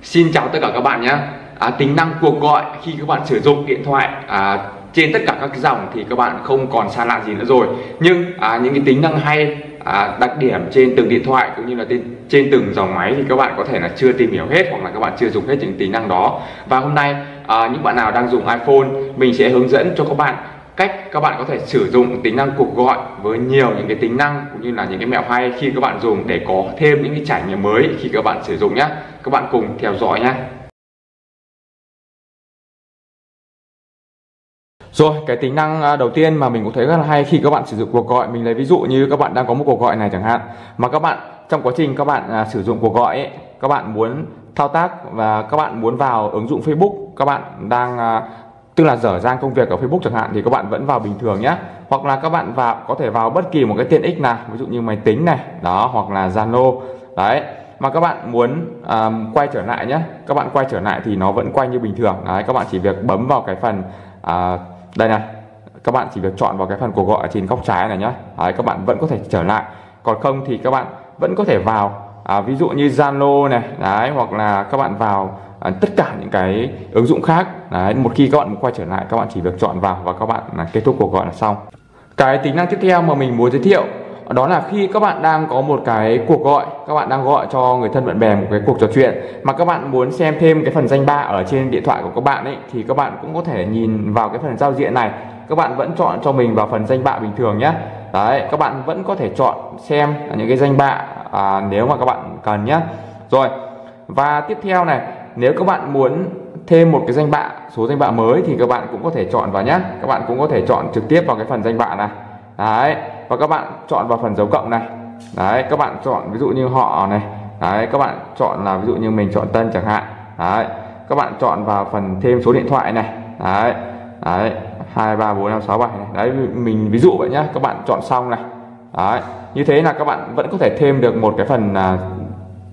Xin chào tất cả các bạn nhé. Tính năng cuộc gọi khi các bạn sử dụng điện thoại trên tất cả các cái dòng thì các bạn không còn xa lạ gì nữa rồi. Nhưng những cái tính năng hay, đặc điểm trên từng điện thoại cũng như là trên từng dòng máy thì các bạn có thể là chưa tìm hiểu hết, hoặc là các bạn chưa dùng hết những tính năng đó. Và hôm nay những bạn nào đang dùng iPhone, mình sẽ hướng dẫn cho các bạn cách các bạn có thể sử dụng tính năng cuộc gọi với nhiều những cái tính năng cũng như là những cái mẹo hay khi các bạn dùng để có thêm những cái trải nghiệm mới khi các bạn sử dụng nhé. Các bạn cùng theo dõi nhé. Rồi, cái tính năng đầu tiên mà mình cũng thấy rất là hay khi các bạn sử dụng cuộc gọi, mình lấy ví dụ như các bạn đang có một cuộc gọi này chẳng hạn, mà các bạn trong quá trình các bạn sử dụng cuộc gọi ấy, các bạn muốn thao tác và các bạn muốn vào ứng dụng Facebook, các bạn đang tức là dở dang công việc ở Facebook chẳng hạn, thì các bạn vẫn vào bình thường nhé. Hoặc là các bạn có thể vào bất kỳ một cái tiện ích nào, ví dụ như máy tính này đó, hoặc là Zalo đấy, mà các bạn muốn quay trở lại nhé. Các bạn quay trở lại thì nó vẫn quay như bình thường đấy. Các bạn chỉ việc bấm vào cái phần đây này, các bạn chỉ việc chọn vào cái phần cuộc gọi ở trên góc trái này nhé. Đấy, các bạn vẫn có thể trở lại. Còn không thì các bạn vẫn có thể vào ví dụ như Zalo này đấy, hoặc là các bạn vào tất cả những cái ứng dụng khác đấy. Một khi các bạn quay trở lại, các bạn chỉ việc chọn vào và các bạn kết thúc cuộc gọi là xong. Cái tính năng tiếp theo mà mình muốn giới thiệu đó là khi các bạn đang có một cái cuộc gọi, các bạn đang gọi cho người thân bạn bè một cái cuộc trò chuyện, mà các bạn muốn xem thêm cái phần danh bạ ở trên điện thoại của các bạn ấy, thì các bạn cũng có thể nhìn vào cái phần giao diện này. Các bạn vẫn chọn cho mình vào phần danh bạ bình thường nhé. Đấy, các bạn vẫn có thể chọn xem những cái danh bạ nếu mà các bạn cần nhé. Rồi, và tiếp theo này, nếu các bạn muốn thêm một cái danh bạ, số danh bạ mới thì các bạn cũng có thể chọn vào nhé. Các bạn cũng có thể chọn trực tiếp vào cái phần danh bạ này. Đấy, và các bạn chọn vào phần dấu cộng này. Đấy, các bạn chọn ví dụ như họ này. Đấy, các bạn chọn là ví dụ như mình chọn Tân chẳng hạn. Đấy, các bạn chọn vào phần thêm số điện thoại này. Đấy, đấy 2 3 4 5 6 7 này. Đấy, mình ví dụ vậy nhá. Các bạn chọn xong này. Đấy, như thế là các bạn vẫn có thể thêm được một cái phần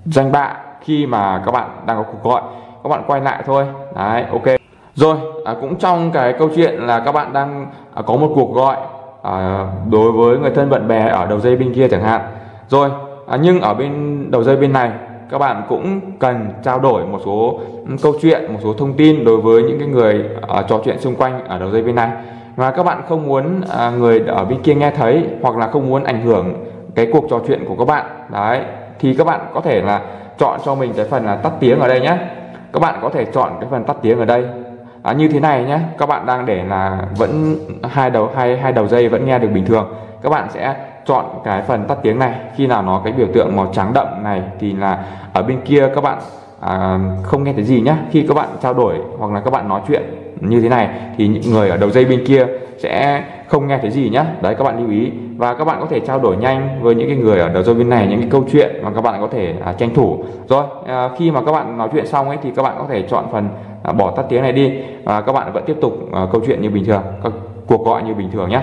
danh bạ khi mà các bạn đang có cuộc gọi. Các bạn quay lại thôi. Đấy, ok. Rồi, cũng trong cái câu chuyện là các bạn đang có một cuộc gọi đối với người thân bạn bè ở đầu dây bên kia chẳng hạn. Rồi, nhưng ở bên đầu dây bên này các bạn cũng cần trao đổi một số câu chuyện, một số thông tin đối với những cái người trò chuyện xung quanh ở đầu dây bên này, và các bạn không muốn người ở bên kia nghe thấy, hoặc là không muốn ảnh hưởng cái cuộc trò chuyện của các bạn. Đấy, thì các bạn có thể là chọn cho mình cái phần là tắt tiếng ở đây nhé. Các bạn có thể chọn cái phần tắt tiếng ở đây như thế này nhé. Các bạn đang để là vẫn hai đầu dây vẫn nghe được bình thường, các bạn sẽ chọn cái phần tắt tiếng này. Khi nào nó cái biểu tượng màu trắng đậm này thì là ở bên kia các bạn không nghe thấy gì nhé. Khi các bạn trao đổi hoặc là các bạn nói chuyện như thế này thì những người ở đầu dây bên kia sẽ không nghe thấy gì nhé. Đấy, các bạn lưu ý. Và các bạn có thể trao đổi nhanh với những cái người ở đầu dây bên này những cái câu chuyện mà các bạn có thể tranh thủ. Rồi, khi mà các bạn nói chuyện xong ấy thì các bạn có thể chọn phần bỏ tắt tiếng này đi, và các bạn vẫn tiếp tục câu chuyện như bình thường, các cuộc gọi như bình thường nhé.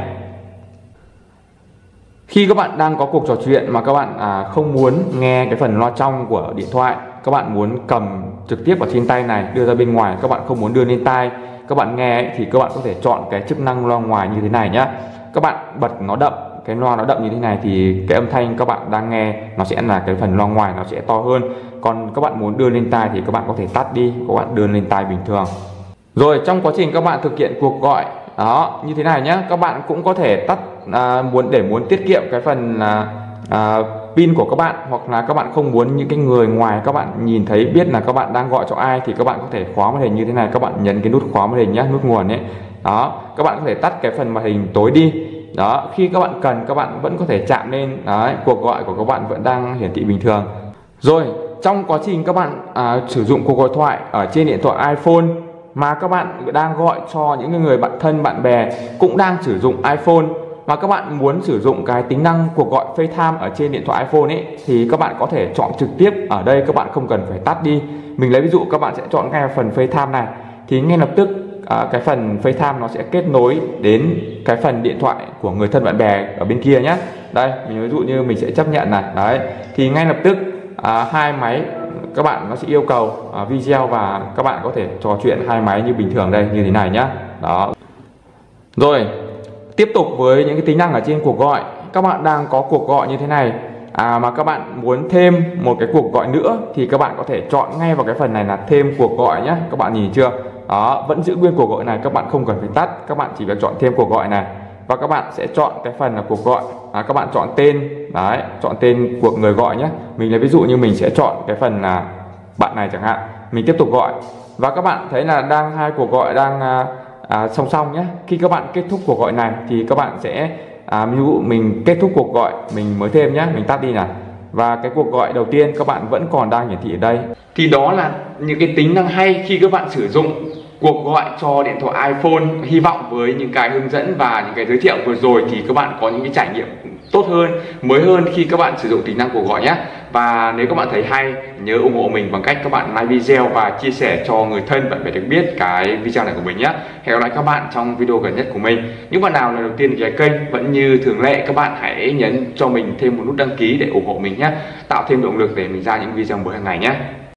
Khi các bạn đang có cuộc trò chuyện mà các bạn không muốn nghe cái phần loa trong của điện thoại, các bạn muốn cầm trực tiếp ở trên tay này đưa ra bên ngoài, các bạn không muốn đưa lên tai các bạn nghe ấy, thì các bạn có thể chọn cái chức năng loa ngoài như thế này nhé. Các bạn bật nó đậm, cái loa nó đậm như thế này thì cái âm thanh các bạn đang nghe nó sẽ là cái phần loa ngoài nó sẽ to hơn. Còn các bạn muốn đưa lên tai thì các bạn có thể tắt đi, các bạn đưa lên tai bình thường. Rồi, trong quá trình các bạn thực hiện cuộc gọi đó như thế này nhé, các bạn cũng có thể tắt muốn tiết kiệm cái phần pin của các bạn, hoặc là các bạn không muốn những cái người ngoài các bạn nhìn thấy biết là các bạn đang gọi cho ai, thì các bạn có thể khóa màn hình như thế này. Các bạn nhấn cái nút khóa màn hình nhé, nút nguồn ấy đó. Các bạn có thể tắt cái phần màn hình tối đi đó. Khi các bạn cần, các bạn vẫn có thể chạm lên đấy, cuộc gọi của các bạn vẫn đang hiển thị bình thường. Rồi, trong quá trình các bạn sử dụng cuộc gọi thoại ở trên điện thoại iPhone mà các bạn đang gọi cho những người bạn thân bạn bè cũng đang sử dụng iPhone, mà các bạn muốn sử dụng cái tính năng cuộc gọi FaceTime ở trên điện thoại iPhone ấy, thì các bạn có thể chọn trực tiếp ở đây, các bạn không cần phải tắt đi. Mình lấy ví dụ, các bạn sẽ chọn ngay phần FaceTime này thì ngay lập tức cái phần FaceTime nó sẽ kết nối đến cái phần điện thoại của người thân bạn bè ở bên kia nhé. Đây, mình ví dụ như mình sẽ chấp nhận này. Đấy, thì ngay lập tức hai máy các bạn nó sẽ yêu cầu video, và các bạn có thể trò chuyện hai máy như bình thường đây, như thế này nhé. Đó. Rồi, tiếp tục với những cái tính năng ở trên cuộc gọi. Các bạn đang có cuộc gọi như thế này mà các bạn muốn thêm một cái cuộc gọi nữa thì các bạn có thể chọn ngay vào cái phần này là thêm cuộc gọi nhé. Các bạn nhìn chưa? Đó, vẫn giữ nguyên cuộc gọi này, các bạn không cần phải tắt, các bạn chỉ việc chọn thêm cuộc gọi này và các bạn sẽ chọn cái phần là cuộc gọi. Các bạn chọn tên, đấy, chọn tên của người gọi nhé. Mình lấy ví dụ như mình sẽ chọn cái phần là bạn này chẳng hạn, mình tiếp tục gọi và các bạn thấy là đang hai cuộc gọi đang song song nhé. Khi các bạn kết thúc cuộc gọi này thì các bạn sẽ ví dụ mình kết thúc cuộc gọi, mình mới thêm nhé, mình tắt đi này và cái cuộc gọi đầu tiên các bạn vẫn còn đang hiển thị ở đây. Thì đó là những cái tính năng hay khi các bạn sử dụng cuộc gọi cho điện thoại iPhone. Hy vọng với những cái hướng dẫn và những cái giới thiệu vừa rồi thì các bạn có những cái trải nghiệm tốt hơn, mới hơn khi các bạn sử dụng tính năng cuộc gọi nhé. Và nếu các bạn thấy hay, nhớ ủng hộ mình bằng cách các bạn like video và chia sẻ cho người thân bạn bè được biết cái video này của mình nhé. Hẹn gặp lại các bạn trong video gần nhất của mình. Những bạn nào lần đầu tiên ghé kênh, vẫn như thường lệ các bạn hãy nhấn cho mình thêm một nút đăng ký để ủng hộ mình nhé, tạo thêm động lực để mình ra những video mới hàng ngày nhé.